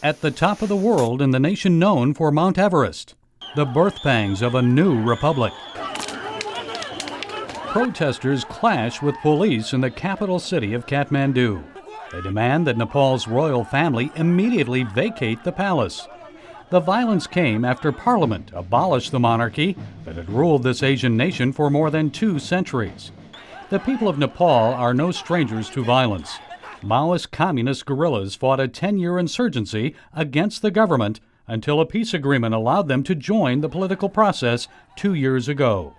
At the top of the world in the nation known for Mount Everest, the birth pangs of a new republic. Protesters clash with police in the capital city of Kathmandu. They demand that Nepal's royal family immediately vacate the palace. The violence came after Parliament abolished the monarchy that had ruled this Asian nation for more than 2 centuries. The people of Nepal are no strangers to violence. Maoist communist guerrillas fought a 10-year insurgency against the government until a peace agreement allowed them to join the political process 2 years ago.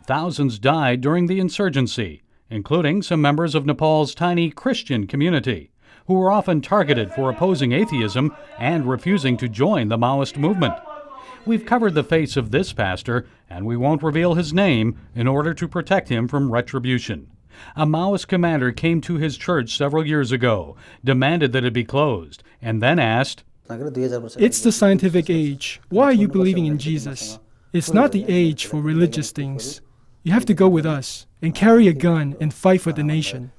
Thousands died during the insurgency, including some members of Nepal's tiny Christian community, who were often targeted for opposing atheism and refusing to join the Maoist movement. We've covered the face of this pastor, and we won't reveal his name in order to protect him from retribution. A Maoist commander came to his church several years ago, demanded that it be closed, and then asked, "It's the scientific age. Why are you believing in Jesus? It's not the age for religious things. You have to go with us and carry a gun and fight for the nation."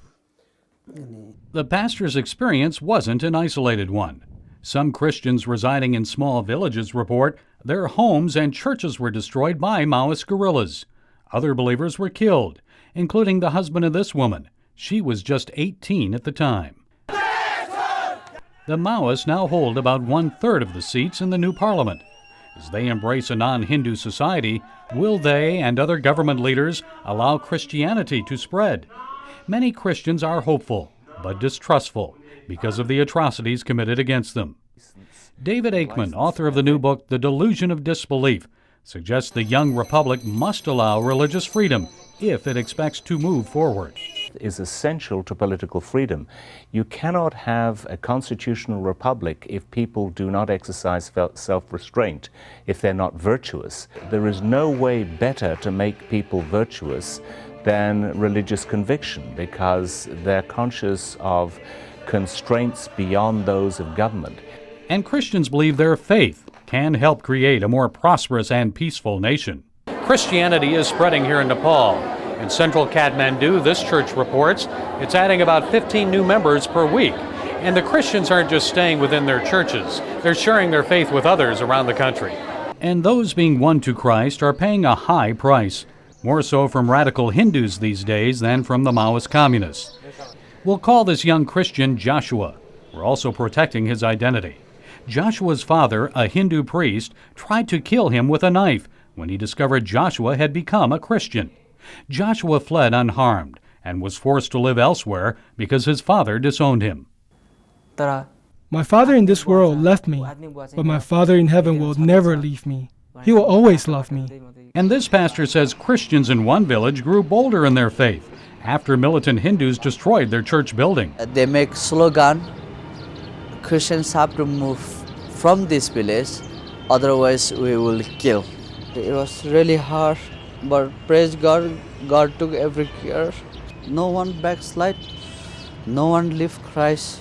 The pastor's experience wasn't an isolated one. Some Christians residing in small villages report their homes and churches were destroyed by Maoist guerrillas. Other believers were killed, including the husband of this woman. She was just 18 at the time. The Maoists now hold about 1/3 of the seats in the new parliament. As they embrace a non-Hindu society, will they and other government leaders allow Christianity to spread? Many Christians are hopeful, but distrustful because of the atrocities committed against them. David Aikman, author of the new book, The Delusion of Disbelief, suggests the young republic must allow religious freedom if it expects to move forward. Is essential to political freedom. You cannot have a constitutional republic if people do not exercise self-restraint, if they're not virtuous. There is no way better to make people virtuous than religious conviction, because they're conscious of constraints beyond those of government. And Christians believe their faith can help create a more prosperous and peaceful nation. Christianity is spreading here in Nepal. In central Kathmandu, this church reports it's adding about 15 new members per week. And the Christians aren't just staying within their churches, they're sharing their faith with others around the country. And those being won to Christ are paying a high price, more so from radical Hindus these days than from the Maoist communists. We'll call this young Christian Joshua. We're also protecting his identity. Joshua's father, a Hindu priest, tried to kill him with a knife when he discovered Joshua had become a Christian. Joshua fled unharmed and was forced to live elsewhere because his father disowned him. My father in this world left me, but my Father in heaven will never leave me. He will always love me. And this pastor says Christians in one village grew bolder in their faith after militant Hindus destroyed their church building. They make slogan, Christians have to move from this village, otherwise we will kill. It was really hard, but praise God, God took every care. No one backslide, no one left Christ.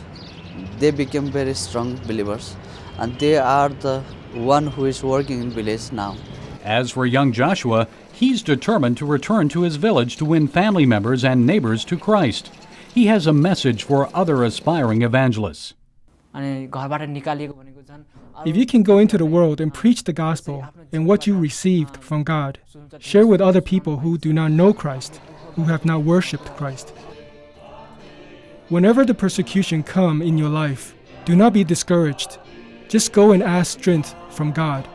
They became very strong believers, and they are the one who is working in village now. As for young Joshua, he's determined to return to his village to win family members and neighbors to Christ. He has a message for other aspiring evangelists. If you can go into the world and preach the gospel and what you received from God, share with other people who do not know Christ, who have not worshipped Christ. Whenever the persecution come in your life, do not be discouraged. Just go and ask strength from God,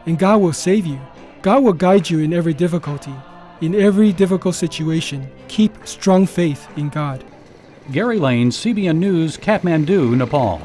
and God will save you. God will guide you in every difficulty. In every difficult situation, keep strong faith in God. Gary Lane, CBN News, Kathmandu, Nepal.